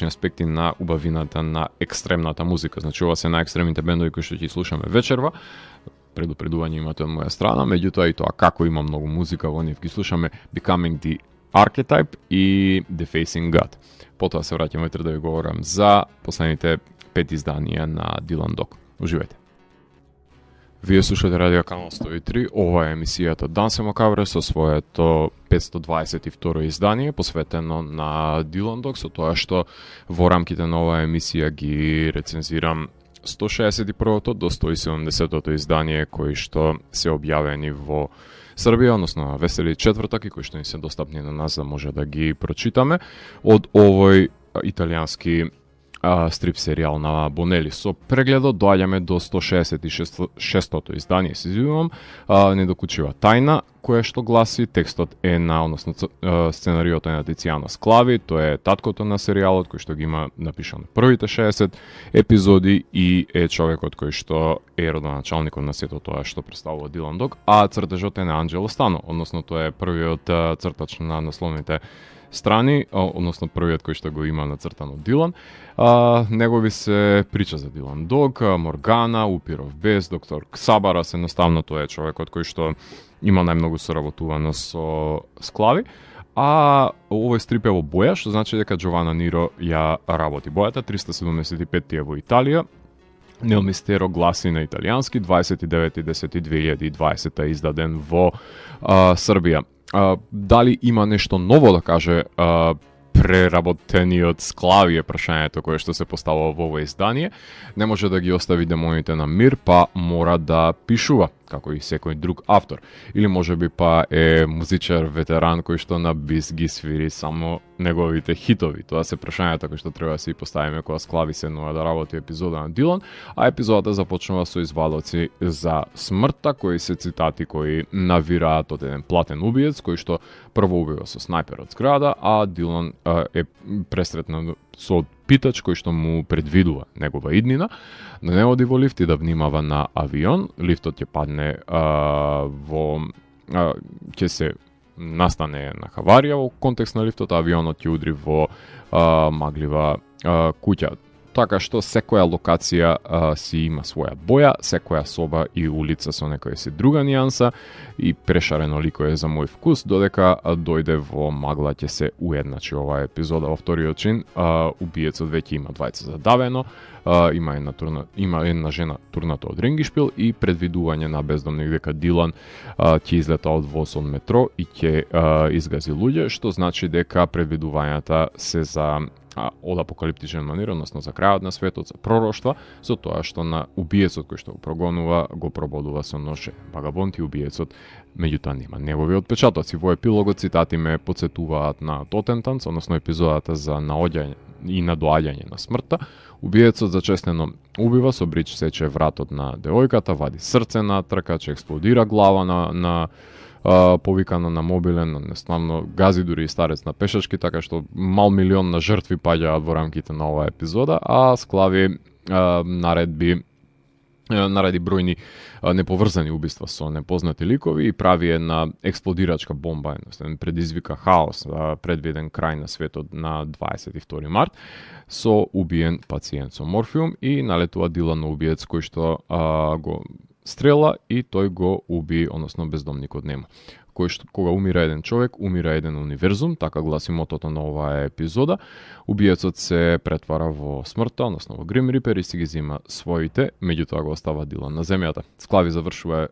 аспекти на убавината на екстремната музика. Значи ова се најекстремните бендови кои што ќе слушаме вечерва. Предупредување имате од моја страна, меѓутоа и тоа како има многу музика во нив ги слушаме Becoming the Archetype и The Facing God. Потоа се враќаме да ви говорам за последните 5 изданија на Dylan Dog. Уживајте. Вие слушате Радио Канал 103, ова е емисијата Дансе Макабре со своето 522 издание, посветено на Dylan Dog, со тоа што во рамките на оваа емисија ги рецензирам 161-то до 170-то издание кои што се објавени во Србија, односно на Весели четвртак и кои што ни се достапни на нас да може да ги прочитаме од овој италијански стрип серијал на Бонели. Со прегледот доаѓаме до 166-то издание, се извинувам, Недокучива тајна, кое што гласи, текстот е на, односно сценариото е на Тицијано Склави, тој е таткото на серијалот кој што ги има напишано првите 60 епизоди и е човекот кој што е родоначалникот на сето тоа што представува Dylan Dog, а цртежот е на Анджело Стано, односно тоа е првиот цртач на насловните страни, односно првиот кој што го има нацртано Дилан. Негови се прича за Dylan Dog, Моргана, Упиров Бес, доктор Ксабарас, едноставно тоа е човекот кој што има најмногу соработувано со Склави. А овој стрип е во боја, што значи дека Джована Ниро ја работи бојата, 375 е во Италија. Нел Мистеро гласи на италијански, 29.10.2020 издаден во Србија. Дали има нешто ново да каже преработениот Склави е прашањето кое што се поставува во ова издание. Не може да ги остави демоните на мир, па мора да пишува, како и секој друг автор. Или можеби па е музичар ветеран кој што на бис ги свири само неговите хитови. Тоа се прашањата кои што треба да се поставиме кога Склави седнува да работи епизода на Дилан, а епизодата започнува со извадоци за смртта, кои се цитати кои навираат од еден платен убиец кој што прво убива со снајпер од зграда, а Дилан е пресретнат со питач кој што му предвидува негова иднина, да не оди во лифт и да внимава на авион. Лифтот ќе падне ќе се настане на хаварија во контекст на лифтот, авионот ќе удри во маглива куќа. Така што секоја локација си има своја боја, секоја соба и улица со некоја си друга нијанса и прешарено лико е за мој вкус, додека дојде во магла ќе се уедначи оваа епизода. Во вториот чин убиецот веќе има двајца задавено, има една жена турната од Рингишпил и предвидување на бездомник дека Дилан ќе излета од воз од метро и ќе изгази луѓе, што значи дека предвидувањата се за од апокалиптичен манир, односно за крајот на светот, за пророштва, со тоа што на убиецот кој што го прогонува, го прободува со ноше. Вагабонт и убиецот, меѓутоа нема негови отпечатоци. Во епилогот цитати ме потсетуваат на Тотентанц, односно епизодата за наоѓање и надоаѓање на смртта. Убиецот зачестено убива, со брич сече вратот на девојката, вади срце на тркач, експлодира глава на повикано на мобилен, едноставно гази дури и старец на пешачки, така што мал милион на жртви паѓаат во рамките на оваа епизода, а Склави наредби наради бројни неповрзани убиства со непознати ликови и прави една експлодирачка бомба, едноставно предизвика хаос, предвиден крај на светот на 22 март со убиен пациент со морфиум и налетува Дилан на убиец кој што го стрела и тој го уби, односно бездомникот нема. Кога умира еден човек, умира еден универзум, така гласи мотото на оваа епизода. Убиецот се претвара во смртта, односно во Грим Рипер и си ги зима своите, меѓутоа го остава Дилан на земјата. Склави завршува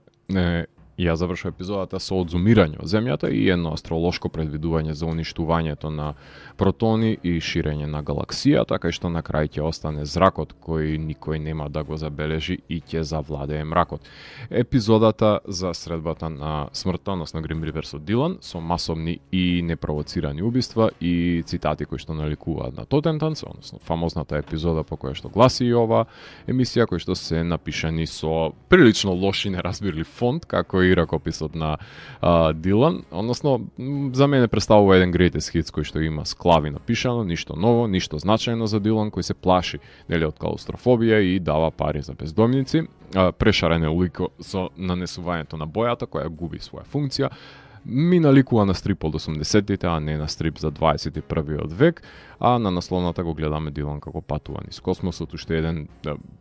епизодата со одзумирање од земјата и едно астролошко предвидување за уништувањето на протони и ширење на галаксијата, кај што на крај ќе остане зракот кој никој нема да го забележи и ќе завладее мракот. Епизодата за средбата на смртта, односно Грим Рипер со Дилан, со масовни и непровоцирани убиства и цитати кои што наликуваат на Тотентанс, односно фамозната епизода по која што гласи и ова емисија, кои што се напишани со прилично лош и неразбирлив фонт, како и ракописот на Дилан, односно за мене представува еден greatest hits кој што има склави напишано, ништо ново, ништо значајно за Дилан кој се плаши нели од клаустрофобија и дава пари за бездомници, прешарен е улико со нанесувањето на бојата која губи своја функција. Ми наликува на стрип од 80-тите, а не на стрип за 21-виот век, а на насловната го гледаме Дилан како патува низ космосот, уште еден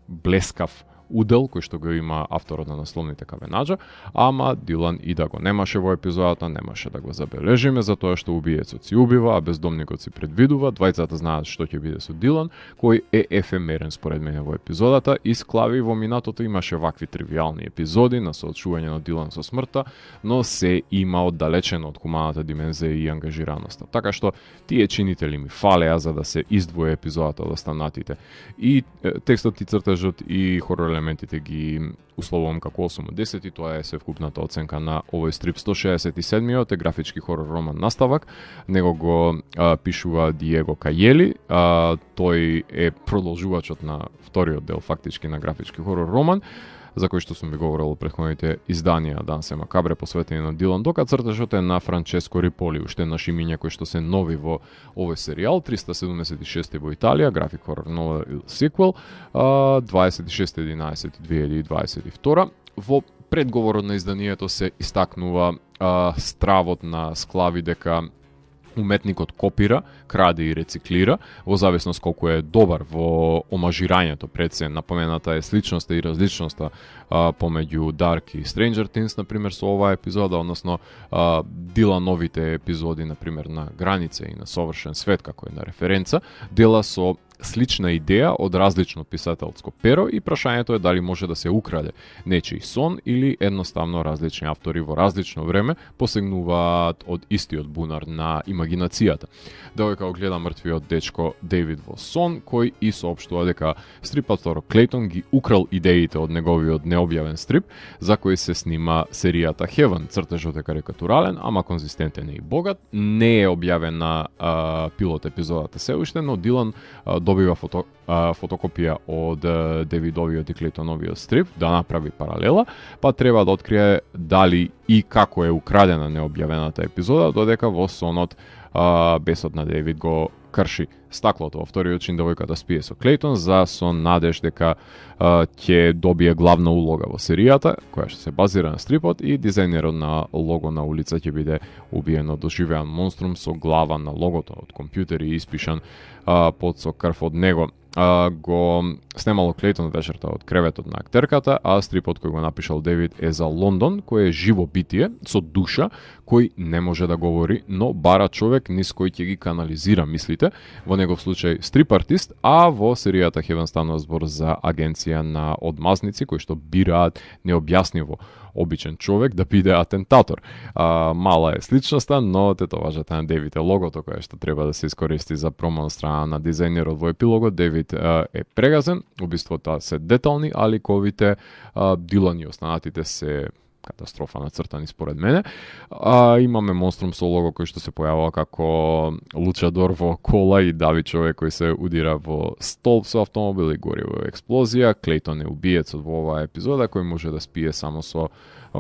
блескав удел кој што го има авторот на насловните кавенаџа, ама Дилан и да го немаше во епизодата, немаше да го забележиме затоа што убиецот си убива, а бездомникот си предвидува, двајцата знаат што ќе биде со Дилан, кој е ефемерен според мене во епизодата и склави во минатото имаше вакви тривијални епизоди на соочување на Дилан со смртта, но се има оддалечено од хуманата димензија и ангажираноста. Така што тие чинители ми фалеа за да се издвои епизодата од останатите. И текстот и цртежот и хорор елементите ги условувам како 8 од 10 и тоа е севкупната оценка на овој стрип. 167-миот е графички хорор роман наставак, него го пишува Диего Кајели, тој е продолжувачот на вториот дел фактички на графички хорор роман, за кој што сум ви говорил во претходните изданија Дансе Макабре посветени на Дилан, докато цртежот е на Франческо Риполи, уште наш имиња кои што се нови во овој серијал, 376 во Италија, график хорор нова сиквел, 26.11.2022. Во предговорот на изданието се истакнува стравот на склави дека уметникот копира, краде и рециклира, во зависност колку е добар во омажирањето. Пред се напомената е сличноста и различноста помеѓу Dark и Stranger Things, например, со оваа епизода, односно Дилановите епизоди, например, на Граница и на Совршен свет, како една референца, дела со слична идеја од различно писателско перо и прашањето е дали може да се украде нечиј сон или едноставно различни автори во различно време посегнуваат од истиот бунар на имагинацијата. Девојка го гледа мртвиот дечко Дейвид во сон, кој и соопштува дека стрип авторот Клейтон ги украл идеите од неговиот необјавен стрип, за кој се снима серијата Heaven. Цртежот е карикатурален, ама конзистентен и богат. Не е објавена пилот епизодата се уште, но Дилан добива фотокопија од Девидовиот и Клейтоновиот стрип да направи паралела, па треба да открие дали и како е украдена необјавената епизода, додека во сонот бесот на Девид го крши стаклото. Во вториот чин девојката спие со Клейтон за со надеж дека ќе добие главна улога во серијата, која што се базира на стрипот, и дизајнерот на лого на улица ќе биде убиен од оживеан монструм со глава на логото од компјутер и испишан под со крв од него. Го снемало Клейтон вечерта од креветот на актерката, а стрипот кој го напишал Девид е за Лондон, кој е живо битие со душа, кој не може да говори, но бара човек низ кој ќе ги канализира мислите, во негов случај стрип артист, а во серијата Heaven станува збор за агенција на одмазници кои што бираат необјасниво обичен човек да биде атентатор. Мала е сличноста, но тетоважата на Девид е логото кое што треба да се искористи за промо страна на дизајнерот во епилогот. Девид е прегазен, убиството се детални, а ликовите Дилан и останатите се катастрофа нацртани според мене. Имаме монструм со лого кој што се појавува како лучадор во кола и дави човек кој се удира во столб со автомобил и гори во експлозија. Клейтон е убиецот во оваа епизода кој може да спие само со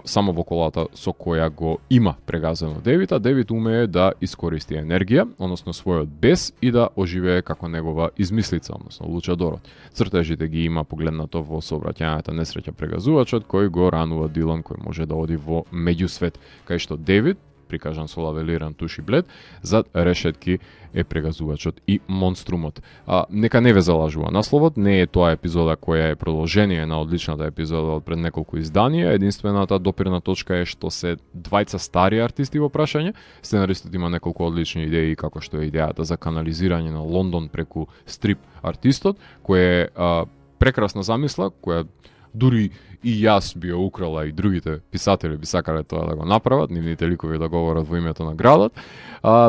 само во колата со која го има прегазено Девид, а Девид умее да искористи енергија, односно својот бес и да оживее како негова измислица, односно лучадорот. Цртежите ги има погледнато во сообраќајната несреќа прегазувачот кој го ранува Дилан, кој може да оди во меѓусвет, кај што Девид, прикажан со лавелиран туш и блед, зад решетки е прегазувачот и монструмот. Нека не ве залажува насловот, не е тоа епизода која е продолжение на одличната епизода од пред неколку изданија. Единствената допирна точка е што се двајца стари артисти во прашање. Сценаристот има неколку одлични идеи, како што е идејата за канализирање на Лондон преку стрип артистот, кој е прекрасна замисла, која дури и јас би ја украла и другите писатели би сакале тоа да го направат, нивните ликови да говорат во името на градот,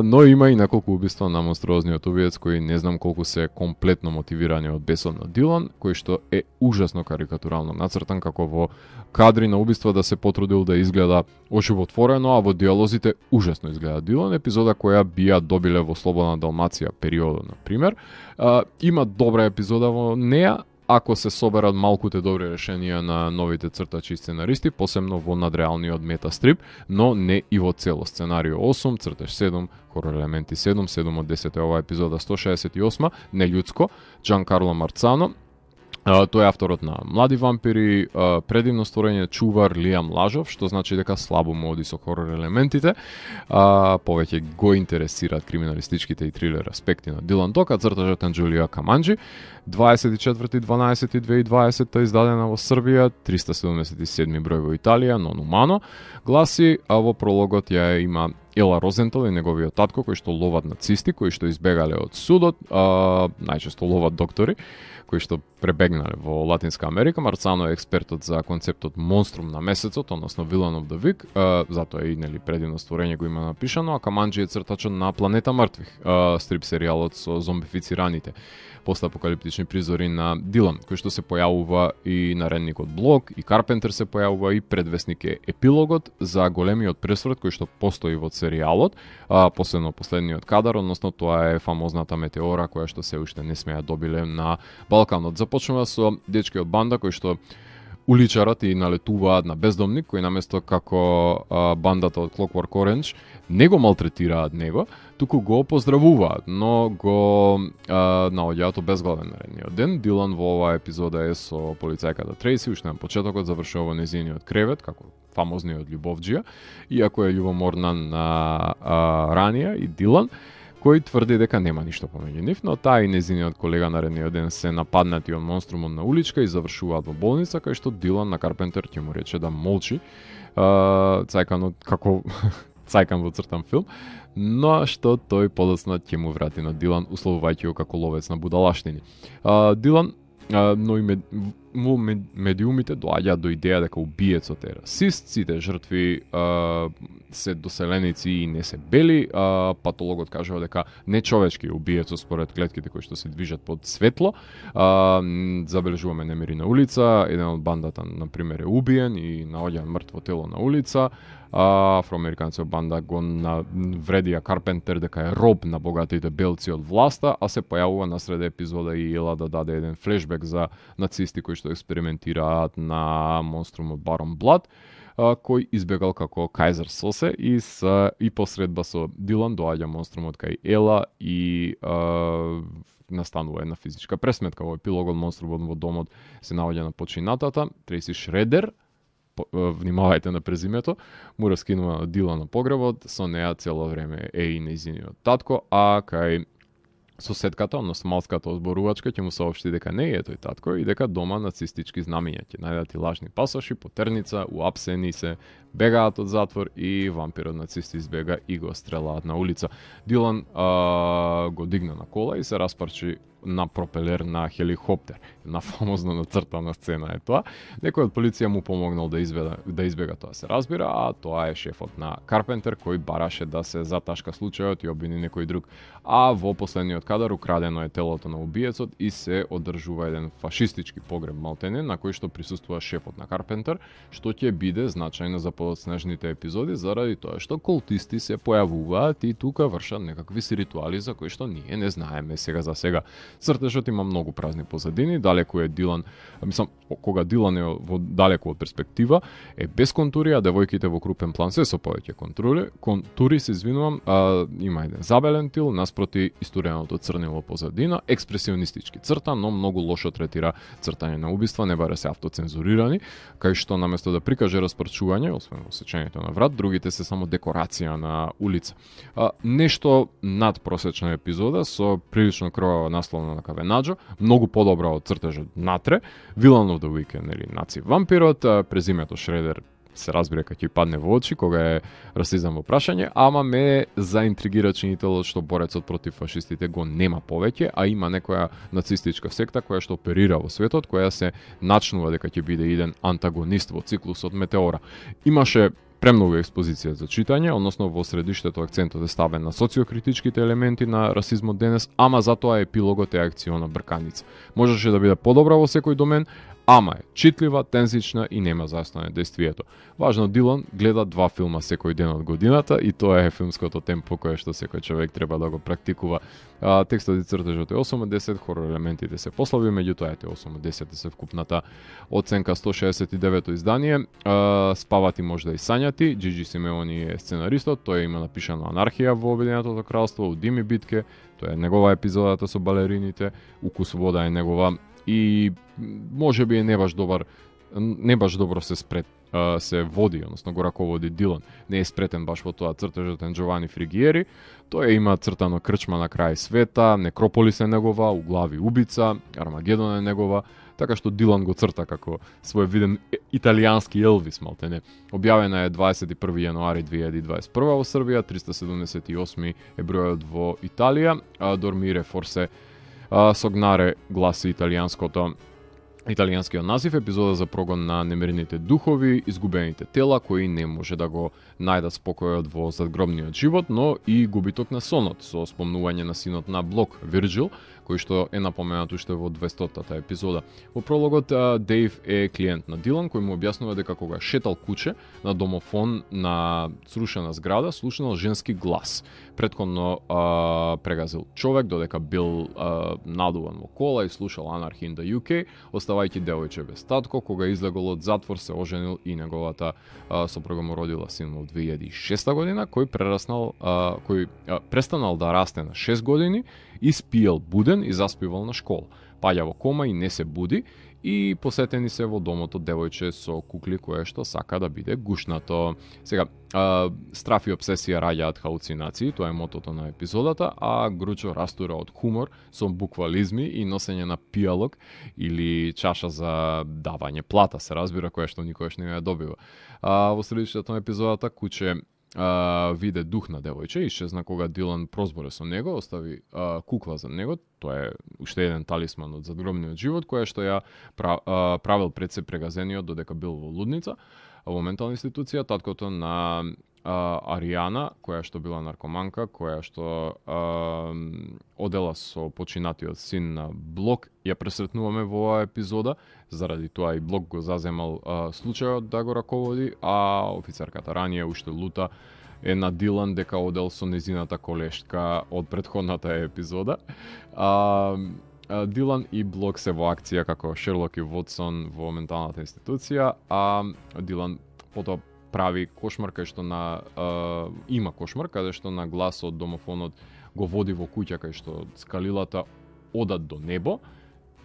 но има и неколку убиства на монструозниот убиец кои не знам колку се комплетно мотивирани од бесот на Дилан, кој што е ужасно карикатурално нацртан, како во кадри на убиства да се потрудил да изгледа очувотворено, а во диалозите ужасно изгледа Дилан, епизода која би ја добиле во Слободна Далмација периодот, на пример. Има добра епизода во неа, ако се соберат малкуте добри решенија на новите цртачи и сценаристи, посебно во надреалниот метастрип, но не и во цело. Сценарио 8, цртеж 7, хорор елементи 7, 7 од 10 е ова епизода 168, Нелюдско, Джанкарло Марцано. Тој е авторот на Млади вампири, предивно створење Чувар Лиам Лажов, што значи дека слабо му оди со хорор елементите. Повеќе го интересираат криминалистичките и трилер аспекти на Дилан Док, а цртажот на Џулија Каманџи. 24.12.2020 издадена во Србија, 377 број во Италија, non umano. Гласи, а во прологот ја има Ела Розентал и неговиот татко, кои што ловат нацисти, кои што избегале од судот, најчесто ловат доктори, кои што пребегнале во Латинска Америка. Марцано е експертот за концептот монструм на месецот, односно Villain of the Week, затоа и предивно створење го има напишано, а Каманџи е цртачот на Планета мртвих, стрип серијалот со зомбифицираните постапокалиптични призори на Дилан, кој што се појавува и наредникот Блок, и Карпентер се појавува, и предвесник е епилогот за големиот пресврт кој што постои во серијалот, посебно последниот кадар, односно тоа е фамозната метеора која што се уште не смеа добиле на Балканот. Започнува со дечки од банда кои што уличарат и налетуваат на бездомник, кој наместо како бандата од Clockwork Orange не го малтретираат него, туку го поздравуваат, но го наоѓаат обезглавен наредниот ден. Дилан во оваа епизода е со полицајката Трейси, уште на почетокот завршува во незиниот кревет, како фамозниот љубовџија, иако е љубоморна на Рания и Дилан, кој тврди дека нема ништо помеѓу нив, но таа и незиниот колега наредниот ден се нападнати од монструмот на уличка и завршуваат во болница, кај што Дилан на Карпентер ќе му рече да молчи, цајкано како цајкан во цртан филм, но што тој подоцна ќе му врати на Дилан, условувајќи го како ловец на будалаштини. Дилан, но и во медиумите доаѓа до идеја дека убиецот е расист, сите жртви се доселеници и не се бели, патологот кажува дека нечовечки убиецот според клетките кои што се движат под светло. Забележуваме немири на улица, еден од бандата на пример е убиен и наоѓа мртво тело на улица. Афроамериканци од банда го вредија Карпентер дека е роб на богатите белци од власта, а се појавува насреде епизода и Ела да даде еден флешбек за нацисти кои што експериментираат на монструмот Барон Блад, кој избегал како Кајзер Сосе и посредба со Дилан доаѓа монструмот кај Ела и настанува една физичка пресметка. Во епилогот монструмот во домот се наоѓа на починатата, Трейси Шредер, внимавајте на презимето, му раскинува Дилан на погребот, со неа цело време е и нејзиниот татко, а кај соседката, односно малската озборувачка, ќе му соопшти дека не е тој татко и дека дома нацистички знамиња ќе најдат и лажни пасоши, потерница, уапсени се, бегаат од затвор и вампирот нацисти избега и го стрелаат на улица. Дилан го дигна на кола и се распарчи на пропелер на хеликоптер. На фамозно нацртана сцена е тоа. Некој од полиција му помогнал да избега тоа, се разбира, а тоа е шефот на Карпентер кој бараше да се заташка случајот и обвини некој друг. А во последниот кадар украдено е телото на убиецот и се одржува еден фашистички погреб малтене на кој што присуствува шефот на Карпентер, што ќе биде значајно за поснежните епизоди заради тоа што култисти се појавуваат и тука вршат некакви си ритуали за кои што ние не знаеме сега за сега. Цртежот има многу празни позадини, далеку е Дилан, мислам, кога Дилан е во далеку од перспектива, е без контури, а девојките во крупен план се со повеќе контури се извинувам, има еден забелен тил наспроти истуреното црнило позадина, експресионистички црта, но многу лошо третира цртање на убиства, не баре се автоцензурирани, кај што наместо да прикаже распрчување, освен во сечењето на врат, другите се само декорација на улица. Нешто надпросечна епизода со прилично кровава насловна на Кавенаџо, многу подобра од цртежот натре, Villain of the Weekend, нели, наци вампирот, презимето Шредер се разбира кога ќе падне во очи кога е расизам во прашање, ама ме заинтригира чинителот што борецот против фашистите го нема повеќе, а има некоја нацистичка секта која што оперира во светот, која се начнува дека ќе биде еден антагонист во циклусот Метеора. Имаше премногу експозиција за читање, односно во средиштето акцентот е ставен на социокритичките елементи на расизмот денес, ама затоа епилогот е акциона брканица. Можеше да биде подобра во секој домен, ама е читлива, тензична и нема заостане действието. Важно, Дилан гледа 2 филма секој ден од годината и тоа е филмското темпо кое што секој човек треба да го практикува. Текстот и цртежот е 8 од 10, хорор елементите се послаби, меѓутоа е 8 од 10 се вкупната оценка 169-то издание. Спавати може да и сањати, Джиджи Симеони е сценаристот, тој има напишано Анархија во Обединетото кралство, Удими битке, тоа е негова епизодата со балерините, Укус вода е негова и може би е не баш добро се води, односно го раководи Дилан. Не е спретен баш во тоа цртежот на Джовани Фригиери. Тој има цртано крчма на крај света, Некрополис е негова, Углави убица, Армагедон е негова, така што Дилан го црта како свој виден италијански Елвис, малтене. Објавена е 21 јануари 2021 во Србија, 378 е бројот во Италија, Дормире Форсе Согнаре гласи италијанскиот назив, епизода за прогон на немирените духови, изгубените тела кои не може да го најдат спокојот во задгробниот живот, но и губиток на сонот со спомнување на синот на Блок, Вирджил, кој што е напоменат уште во 200-та епизода. Во прологот Дейв е клиент на Дилан кој му објаснува дека кога шетал куче на домофон на срушена зграда, слушнал женски глас. Претходно прегазил човек додека бил надуван во кола и слушал Anarchy in the UK, оставајќи девојче без татко, кога излегол од затвор се оженил и неговата сопруга му родила син во 2006 година, кој престанал да расте на 6 години, испиел буден и заспивал на школа. Паѓа во кома и не се буди и посетени се во домот од девојче со кукли кое што сака да биде гушнато. Сега, страф и обсесија раѓаат халуцинации, тоа е мотото на епизодата, а Гручо растура од хумор со буквализми и носење на пијалок или чаша за давање плата, се разбира, која што никогаш не ја добива. Во средиштето на епизодата куче виде дух на девојче, исчезна кога Дилан прозборе со него, остави кукла за него, тоа е уште еден талисман од задгробниот живот, која што ја правил пред се прегазениот додека бил во лудница, во ментална институција, таткото на Ариана, која што била наркоманка, која што одела со починатиот син на Блок, ја пресретнуваме во оваа епизода, заради тоа и Блок го заземал случајот да го раководи, а офицерката раније уште лута е на Дилан дека одел со незината колешка од претходната епизода. Дилан и Блок се во акција како Шерлок и Вотсон во менталната институција, а Дилан потоа прави кошмар кај што има кошмар каде што на глас од домофонот го води во куќа кај што скалилата одат до небо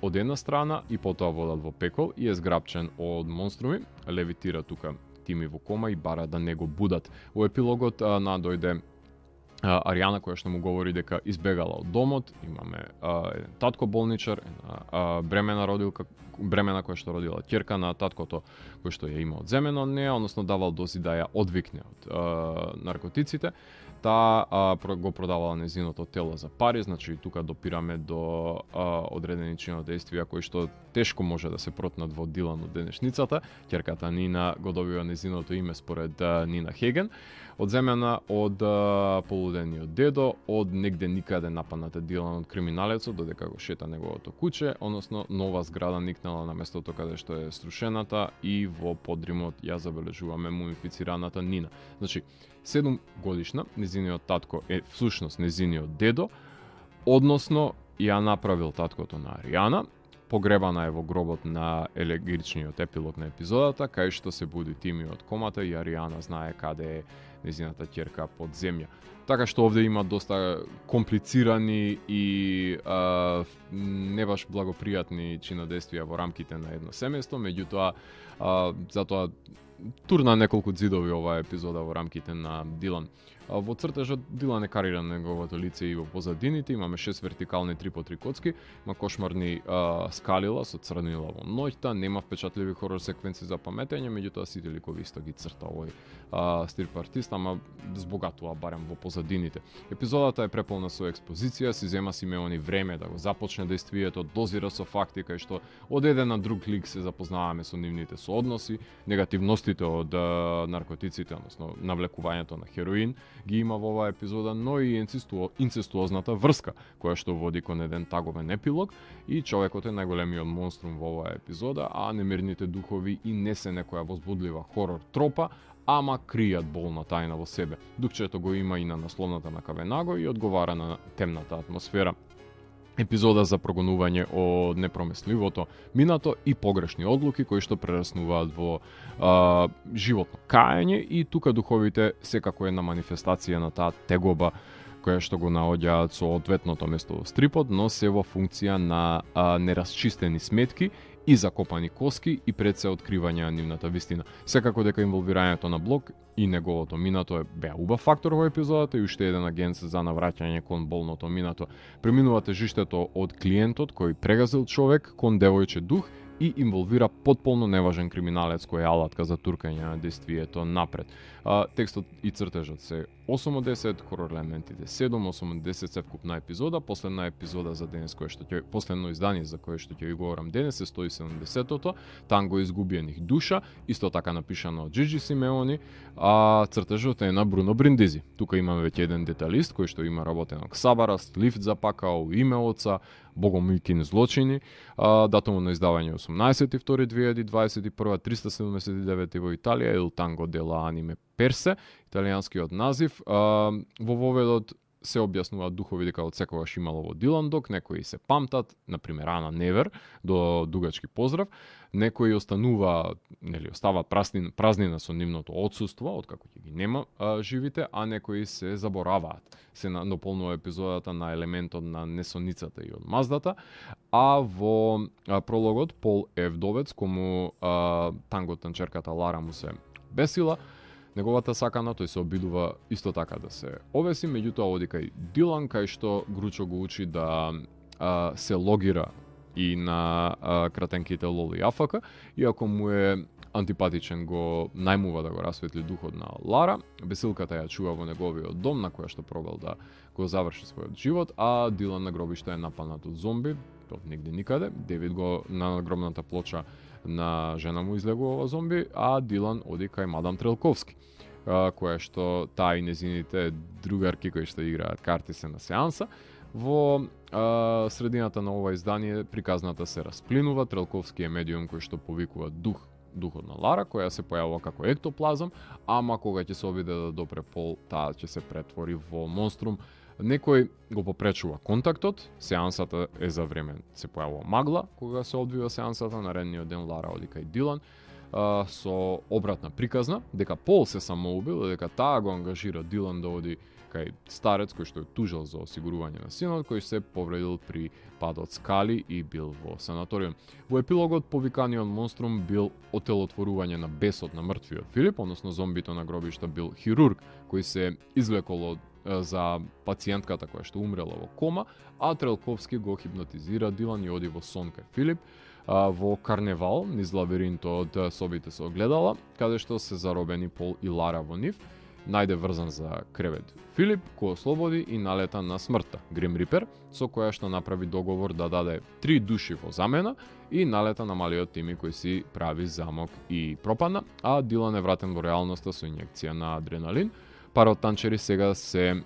од една страна и потоа водат во пекол и е зграпчен од монструми, левитира тука Тими во кома и бара да не го будат. Во епилогот надојде Ариана која што му говори дека избегала од домот, имаме еден татко болничар, бремена која што родила ќерка на таткото кој што ја има одземено од неа, односно давал дози да ја одвикне од наркотиците. Таа го продавала незиното тело за пари, значи тука допираме до одредени чинодействија кои што тешко може да се протнат во Дилан од денешницата. Ќерката Нина го добива незиното име според Нина Хеген, одземена од заблудениот дедо, од негде никаде нападнате Дилан од криминалецот додека го шета неговото куќе, односно нова зграда никнала на местото каде што е струшената и во подримот ја забележуваме мумифицираната Нина. Значи, 7 годишна, незиниот татко е всушност незиниот дедо, односно ја направил таткото на Аријана, погребана е во гробот на елегичниот епилог на епизодата, кај што се буди Тими од комата и Аријана знае каде е незината ќерка под земја. Така што овде има доста комплицирани и не баш благопријатни чинодействија во рамките на едно семејство, меѓутоа затоа турна неколку ѕидови оваа епизода во рамките на Дилан. Во цртежот Дилан е кариран на неговото лице и во позадините, имаме 6 вертикални 3x3 коцки, има кошмарни скалила со црнила во ноќта, нема впечатливи хорор секвенци за паметење, меѓутоа сите ликови исто ги црта овој стрип артист, ама збогатува барем во позадините. Епизодата е преполна со експозиција, си зема Симеони време да го започне действието, дозира со факти кај што од еден на друг лик се запознаваме со нивните соодноси, негативностите од наркотиците, односно навлекувањето на хероин ги има во оваа епизода, но и инцестуозната врска, која што води кон еден таговен епилог и човекот е најголемиот монструм во оваа епизода, а немирните духови и не се некоја возбудлива хорор тропа, ама кријат болна тајна во себе. Дупчето го има и на насловната на Кавенаго и одговара на темната атмосфера. Епизода за прогонување од непромесливото минато и погрешни одлуки кои што прераснуваат во животно каење и тука духовите секако една манифестација на таа тегоба која што го наоѓаат со одветното место во стрипот, но се во функција на нерасчистени сметки и закопани коски и пред се откривање на нивната вистина. Секако дека инволвирањето на Блок и неговото минато беа убав фактор во епизодата и уште еден агент за навраќање кон болното минато. Преминува тежиштето од клиентот кој прегазил човек кон девојче дух и инволвира потполно неважен криминалец кој е алатка за туркање на действието напред. Текстот и цртежот се 8 од 10, хорор елементите 7, 8 од 10 се вкупна епизода, последна епизода за денес кој што ќе последно издание за кое што ќе ви говорам денес е 170-тото, Танго изгубиених душа, исто така напишано од Джиджи Симеони, а цртежот е на Бруно Бриндизи. Тука имаме веќе еден деталист кој што има работено Ксабараст, Лифт за пакао, Име оца, Богомилкини злочини, датумот на издавање 18.2.2021, 379 во Италија, Il Tango della Anime Perse, италијанскиот назив. Во воведот се објаснуваат духови дека од секогаш имало во Диландок, некои се памтат, например Ана Невер, до дугачки поздрав, некои останува, оставаат празнина со нивното отсуство, откако ќе ги нема живите, а некои се забораваат. Се наполнува епизодата на елементот на несоницата и одмаздата, а во прологот Пол е вдовец, кому танго танчерката Лара му се бесила, неговата сакана, тој се обидува исто така да се овеси, меѓутоа оди кај Дилан, кај што Гручо го учи да се логира и на кратенките Лоли и Афака, иако му е антипатичен, го најмува да го расветли духот на Лара, бесилката ја чува во неговиот дом, на која што пробал да го заврши својот живот, а Дилан на гробиште е нападнат од зомби, од нигде никаде. Девид го на надгробната плоча на жена му излегува зомби, а Дилан оди кај мадам Трелковски, која што таа и незините другарки кои што играат карти се на сеанса. Во средината на ова издание приказната се расплинува, Трелковски е медиум кој што повикува духот на Лара, која се појавува како ектоплазам, ама кога ќе се обиде да допре Пол, таа ќе се претвори во монструм. Некој го попречува контактот, сеансата е за време, се појавува магла, кога се одвива сеансата, наредниот ден Лара оди кај Дилан, со обратна приказна, дека Пол се самоубил, дека таа го ангажира Дилан да оди кај старец кој што е тужел за осигурување на синот, кој се повредил при пад од скали и бил во санаториум. Во епилогот повиканиот монструм бил отелотворување на бесот на мртвиот Филип, односно зомбито на гробишта бил хирург кој се извлекол за пациентката која што умрела во кома, а Трелковски го хипнотизира Дилан и оди во сон кај Филип во карневал низ лабиринтот од собите со огледала, каде што се заробени Пол и Лара во нив. Најде врзан за кревет Филип, кој ослободи и налета на смртта Грим Рипер, со која што направи договор да даде 3 души во замена и налета на малиот Тими кој си прави замок и пропадна, а Дилан е вратен во реалноста со инјекција на адреналин. Парот танчери сега се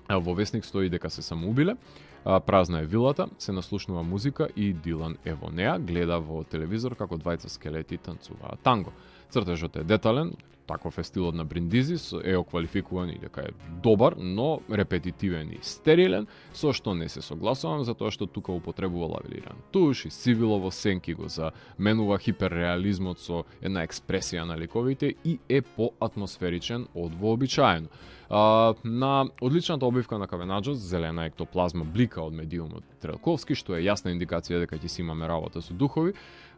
Во весник стои дека се самоубиле, празна е вилата, се наслушнува музика и Дилан е во неа, гледа во телевизор како двајца скелети танцуваат танго. Цртежот е детален, таков е стилот на Бриндизи, е оквалификуван и дека е добар, но репетитивен и стерилен, со што не се согласувам, затоа што тука употребува лавелиран туш и сивилово сенки го заменува хиперреализмот со една експресија на ликовите и е поатмосферичен од вообичаено. На одличната обивка на Кавенаджос, зелена ектоплазма блика од медиумот Трелковски, што е јасна индикација дека ќе си имаме работа со духови.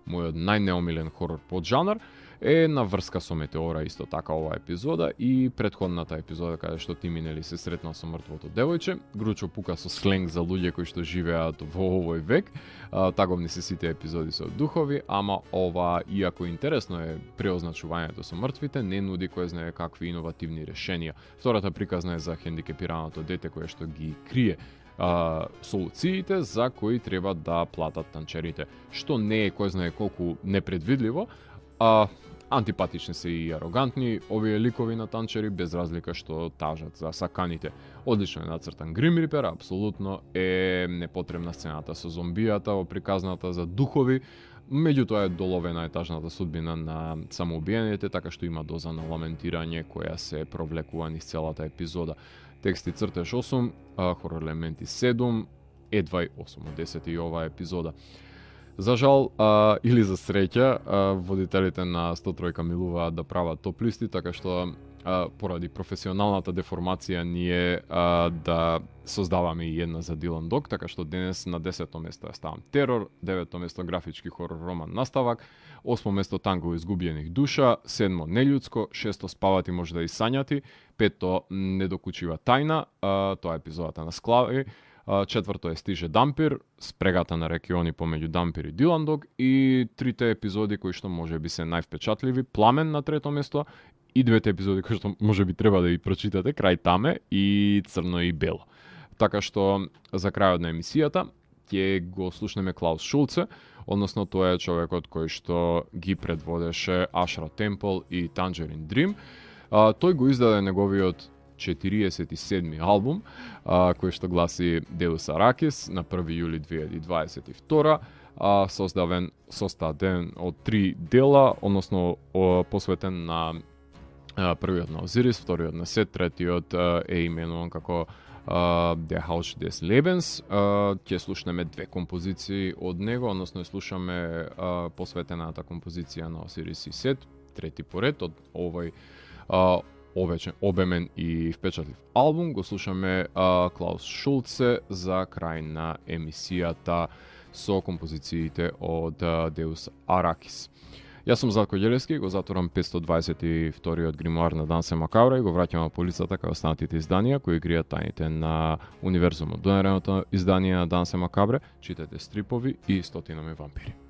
Мојот најнеомилен хорор поджанр е на врска со Метеора исто така оваа епизода и претходната епизода каде што Тиминели се сретнал со мртвото девојче. Гручо пука со сленг за луѓе кои што живеат во овој век. Таковни се сите епизоди со духови, ама ова, иако интересно е преозначувањето со мртвите, не нуди кој знае какви иновативни решенија. Втората приказна е за хендикепираното дете кое што ги крие солуциите за кои треба да платат танчерите, што не е кој знае колку непредвидливо, антипатични се и арогантни овие ликови на танчери, без разлика што тажат за саканите. Одлично е нацртан Грим Рипер, апсолутно е непотребна сцената со зомбијата во приказната за духови, меѓутоа е доловена етажната судбина на самоубиените, така што има доза на ламентирање која се провлекува низ целата епизода. Текст и цртеж 8, хорор елементи 7, едва и 8 од 10 и оваа епизода. За жал или за среќа, водителите на 103 милуваат да прават топ листи, така што поради професионалната деформација ние да создаваме и една за Дилан Дог, така што денес на 10-то место ја ставам Терор, 9-то место графички хорор роман Наставак, 8-то место Танго изгубјених душа, 7-то Нељудско, 6-то Спавати може да и сањати, 5-то Недокучива тајна, тоа е епизодата на Склави, 4-то е Стиже Дампир, спрегата на рекиони помеѓу Дампир и Дилан Дог и 3-те епизоди кои што може би се највпечатливи, Пламен на 3-то место и 2-те епизоди кои што може би треба да ги прочитате, Крај таме и Црно и бело. Така што за крајот на емисијата ќе го слушнеме Клаус Шулце, односно тоа е човекот кој што ги предводеше Ашра Темпл и Tangerine Dream. Тој го издаде неговиот 47-ми албум, кој што гласи Deus Arrakis на 1 јули 2022, состаден од 3 дела, односно посветен на првиот на Озирис, вториот на Сет, третиот е именуван како Der Haus des Lebens. Ќе слушнеме 2 композиции од него, односно ја слушаме посветената композиција на Озирис и Сет, трети поред од овој обемен и впечатлив албум. Го слушаме Клаус Шулце за крај на емисијата со композициите од Deus Arrakis. Јас сум Зlatko Ѓелевски, го затворам 522-иот гримуар на Дансе Макабра и го враќам на полицата кај останатите изданија кои кријат тајните на универзумот. Донереното издание на Дансе Макабре, читате стрипови и стотинами вампири.